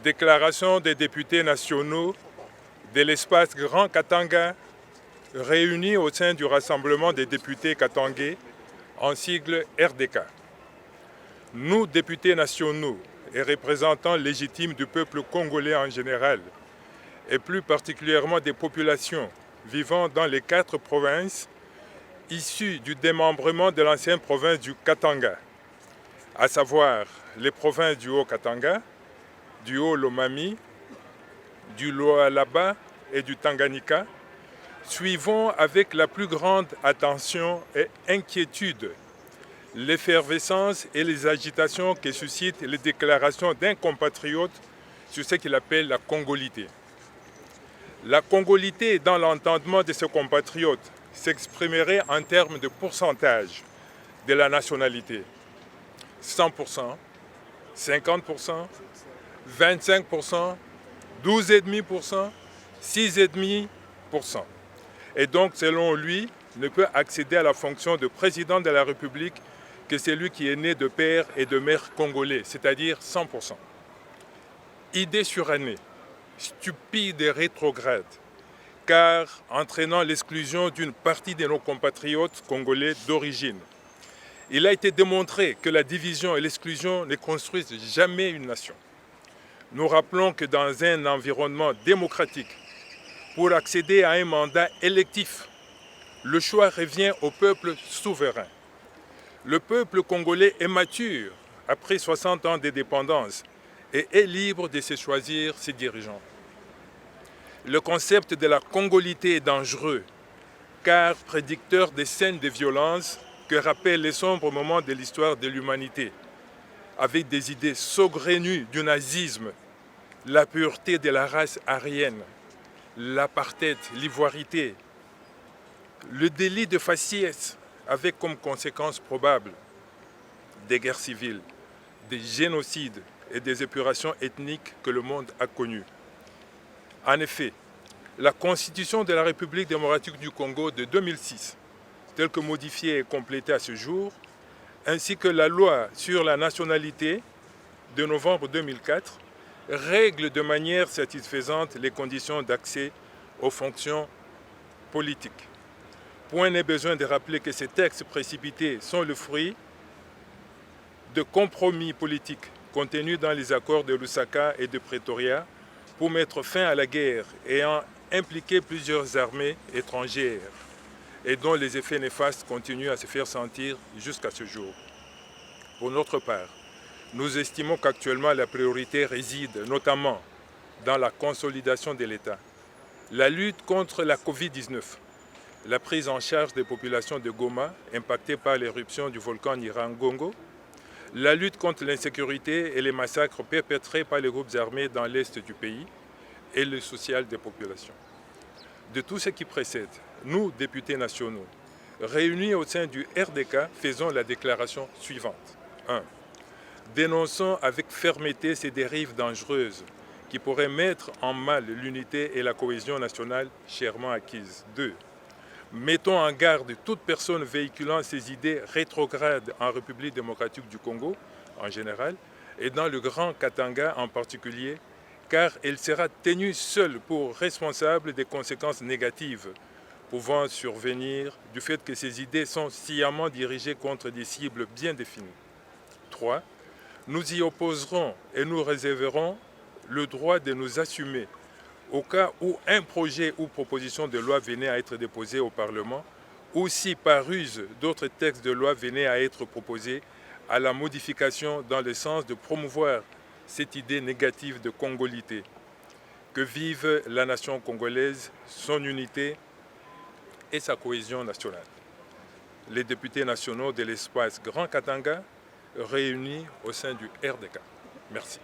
Déclaration des députés nationaux de l'espace Grand Katanga réunis au sein du Rassemblement des députés katangais en sigle RDK. Nous, députés nationaux et représentants légitimes du peuple congolais en général, et plus particulièrement des populations vivant dans les 4 provinces issues du démembrement de l'ancienne province du Katanga, à savoir les provinces du Haut-Katanga, du Haut-Lomami, du Lualaba et du Tanganyika, suivons avec la plus grande attention et inquiétude l'effervescence et les agitations que suscitent les déclarations d'un compatriote sur ce qu'il appelle la congolité. La congolité, dans l'entendement de ce compatriote, s'exprimerait en termes de pourcentage de la nationalité. 100%, 50%, 25%, 12,5%, 6,5%. Et donc, selon lui, ne peut accéder à la fonction de président de la République que celui qui est né de père et de mère congolais, c'est-à-dire 100%. Idée surannée, stupide et rétrograde, car entraînant l'exclusion d'une partie de nos compatriotes congolais d'origine. Il a été démontré que la division et l'exclusion ne construisent jamais une nation. Nous rappelons que dans un environnement démocratique, pour accéder à un mandat électif, le choix revient au peuple souverain. Le peuple congolais est mature après 60 ans d'indépendance et est libre de se choisir ses dirigeants. Le concept de la congolité est dangereux, car prédicteur des scènes de violence que rappellent les sombres moments de l'histoire de l'humanité, avec des idées saugrenues du nazisme, la pureté de la race aryenne, l'apartheid, l'ivoirité, le délit de faciès, avec comme conséquence probable des guerres civiles, des génocides et des épurations ethniques que le monde a connues. En effet, la Constitution de la République démocratique du Congo de 2006, telle que modifiée et complétée à ce jour, ainsi que la loi sur la nationalité de novembre 2004, règlent de manière satisfaisante les conditions d'accès aux fonctions politiques. Point n'est besoin de rappeler que ces textes précipités sont le fruit de compromis politiques contenus dans les accords de Lusaka et de Pretoria pour mettre fin à la guerre ayant impliqué plusieurs armées étrangères et dont les effets néfastes continuent à se faire sentir jusqu'à ce jour. Pour notre part, nous estimons qu'actuellement la priorité réside notamment dans la consolidation de l'État, la lutte contre la Covid-19, la prise en charge des populations de Goma impactées par l'éruption du volcan Nyiragongo, la lutte contre l'insécurité et les massacres perpétrés par les groupes armés dans l'est du pays et le social des populations. De tout ce qui précède, nous, députés nationaux, réunis au sein du RDK, faisons la déclaration suivante. 1. Dénonçons avec fermeté ces dérives dangereuses qui pourraient mettre en mal l'unité et la cohésion nationale chèrement acquises. 2. Mettons en garde toute personne véhiculant ces idées rétrogrades en République démocratique du Congo en général et dans le Grand Katanga en particulier, car elle sera tenue seule pour responsable des conséquences négatives pouvant survenir du fait que ces idées sont sciemment dirigées contre des cibles bien définies. 3. Nous y opposerons et nous réserverons le droit de nous assumer au cas où un projet ou proposition de loi venait à être déposé au Parlement ou si par ruse d'autres textes de loi venaient à être proposés à la modification dans le sens de promouvoir cette idée négative de congolité. Que vive la nation congolaise, son unité et sa cohésion nationale. Les députés nationaux de l'espace Grand Katanga réunis au sein du RDK. Merci.